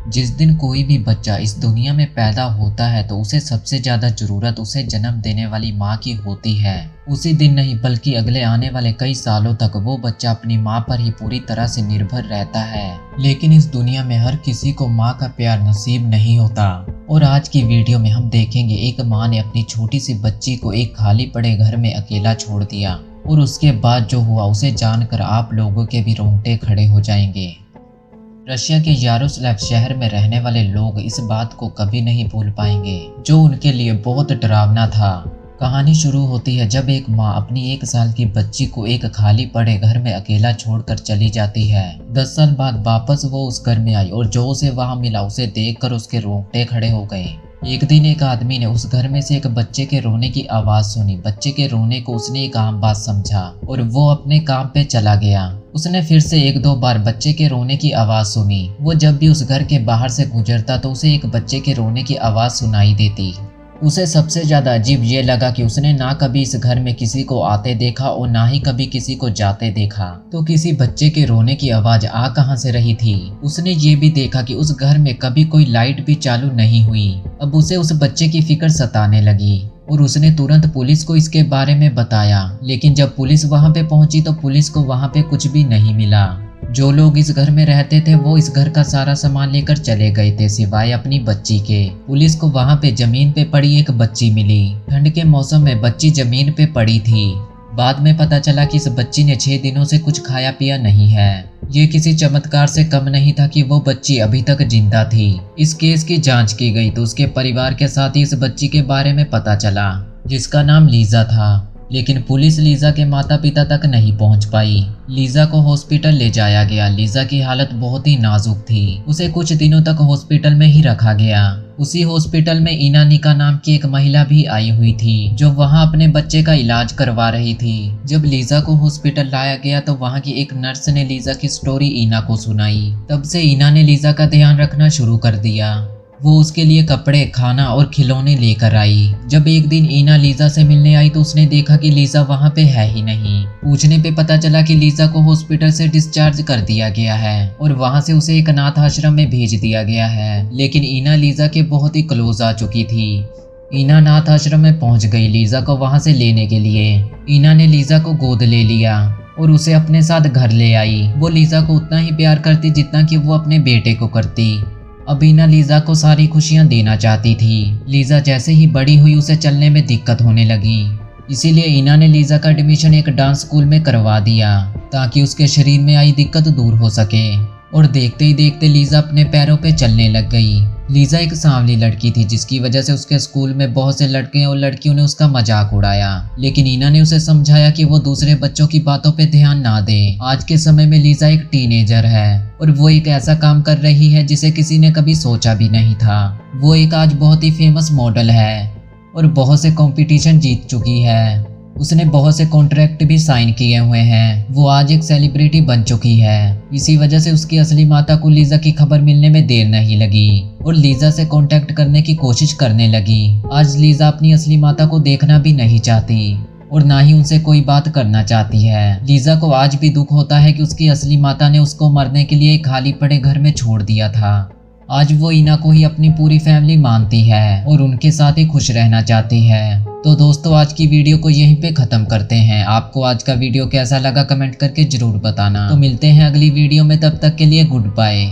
जिस दिन कोई भी बच्चा इस दुनिया में पैदा होता है तो उसे सबसे ज्यादा जरूरत उसे जन्म देने वाली माँ की होती है। उसी दिन नहीं बल्कि अगले आने वाले कई सालों तक वो बच्चा अपनी माँ पर ही पूरी तरह से निर्भर रहता है। लेकिन इस दुनिया में हर किसी को माँ का प्यार नसीब नहीं होता। और आज की वीडियो में हम देखेंगे एक माँ ने अपनी छोटी सी बच्ची को एक खाली पड़े घर में अकेला छोड़ दिया और उसके बाद जो हुआ उसे जानकर आप लोगों के भी रोंगटे खड़े हो जाएंगे। रशिया के यारोस्लाव शहर में रहने वाले लोग इस बात को कभी नहीं भूल पाएंगे जो उनके लिए बहुत डरावना था। कहानी शुरू होती है जब एक माँ अपनी 1 साल की बच्ची को एक खाली पड़े घर में अकेला छोड़कर चली जाती है। 10 साल बाद वापस वो उस घर में आई और जो उसे वहाँ मिला उसे देखकर उसके रोंगटे खड़े हो गए। एक दिन एक आदमी ने उस घर में से एक बच्चे के रोने की आवाज सुनी। बच्चे के रोने को उसने एक आम बात समझा और वो अपने काम पे चला गया। उसने फिर से 1-2 बार बच्चे के रोने की आवाज सुनी। वो जब भी उस घर के बाहर से गुजरता तो उसे एक बच्चे के रोने की आवाज सुनाई देती। उसे सबसे ज्यादा अजीब ये लगा कि उसने ना कभी इस घर में किसी को आते देखा और ना ही कभी किसी को जाते देखा। तो किसी बच्चे के रोने की आवाज आ कहां से रही थी। उसने ये भी देखा कि उस घर में कभी कोई लाइट भी चालू नहीं हुई। अब उसे उस बच्चे की फिक्र सताने लगी और उसने तुरंत पुलिस को इसके बारे में बताया। लेकिन जब पुलिस वहां पे पहुंची तो पुलिस को वहां पे कुछ भी नहीं मिला। जो लोग इस घर में रहते थे वो इस घर का सारा सामान लेकर चले गए थे सिवाय अपनी बच्ची के। पुलिस को वहां पे जमीन पे पड़ी एक बच्ची मिली। ठंड के मौसम में बच्ची जमीन पे पड़ी थी। बाद में पता चला कि इस बच्ची ने 6 दिनों से कुछ खाया पिया नहीं है। ये किसी चमत्कार से कम नहीं था कि वो बच्ची अभी तक जिंदा थी। इस केस की जांच की गई तो उसके परिवार के साथ ही इस बच्ची के बारे में पता चला जिसका नाम लीजा था। लेकिन पुलिस लीजा के माता पिता तक नहीं पहुंच पाई। लीजा को हॉस्पिटल ले जाया गया। लीजा की हालत बहुत ही नाजुक थी। उसे कुछ दिनों तक हॉस्पिटल में ही रखा गया। उसी हॉस्पिटल में इनानिका नाम की एक महिला भी आई हुई थी जो वहां अपने बच्चे का इलाज करवा रही थी। जब लीजा को हॉस्पिटल लाया गया तो वहां की एक नर्स ने लीजा की स्टोरी ईना को सुनाई। तब से ईना ने लीजा का ध्यान रखना शुरू कर दिया। वो उसके लिए कपड़े, खाना और खिलौने लेकर आई। जब एक दिन ईना लीजा से मिलने आई तो उसने देखा कि लीजा वहां पे है ही नहीं। पूछने पे पता चला कि लीजा को हॉस्पिटल से डिस्चार्ज कर दिया गया है और वहां से उसे एक अनाथ आश्रम में भेज दिया गया है। लेकिन ईना लीजा के बहुत ही क्लोज आ चुकी थी। ईना अनाथ आश्रम में पहुंच गई लीजा को वहां से लेने के लिए। ईना ने लीजा को गोद ले लिया और उसे अपने साथ घर ले आई। वो लीजा को उतना ही प्यार करती जितना कि वो अपने बेटे को करती। अब ईना लीजा को सारी खुशियां देना चाहती थी। लीजा जैसे ही बड़ी हुई उसे चलने में दिक्कत होने लगी। इसीलिए ईना ने लीजा का एडमिशन एक डांस स्कूल में करवा दिया ताकि उसके शरीर में आई दिक्कत दूर हो सके। और देखते ही देखते लीजा अपने पैरों पे चलने लग गई। लीजा एक सांवली लड़की थी जिसकी वजह से उसके स्कूल में बहुत से लड़के और लड़कियों ने उसका मजाक उड़ाया। लेकिन ईना ने उसे समझाया कि वो दूसरे बच्चों की बातों पे ध्यान ना दे। आज के समय में लीजा एक टीनेजर है और वो एक ऐसा काम कर रही है जिसे किसी ने कभी सोचा भी नहीं था। वो एक आज बहुत ही फेमस मॉडल है और बहुत से कंपटीशन जीत चुकी है। उसने बहुत से कॉन्ट्रैक्ट भी साइन किए हुए हैं। वो आज एक सेलिब्रिटी बन चुकी है। इसी वजह से उसकी असली माता को लीजा की खबर मिलने में देर नहीं लगी और लीजा से कांटेक्ट करने की कोशिश करने लगी। आज लीजा अपनी असली माता को देखना भी नहीं चाहती और ना ही उनसे कोई बात करना चाहती है। लीजा को आज भी दुख होता है कि उसकी असली माता ने उसको मरने के लिए खाली पड़े घर में छोड़ दिया था। आज वो ईना को ही अपनी पूरी फैमिली मानती है और उनके साथ ही खुश रहना चाहती है। तो दोस्तों आज की वीडियो को यहीं पे खत्म करते हैं। आपको आज का वीडियो कैसा लगा कमेंट करके जरूर बताना। तो मिलते हैं अगली वीडियो में, तब तक के लिए गुड बाय।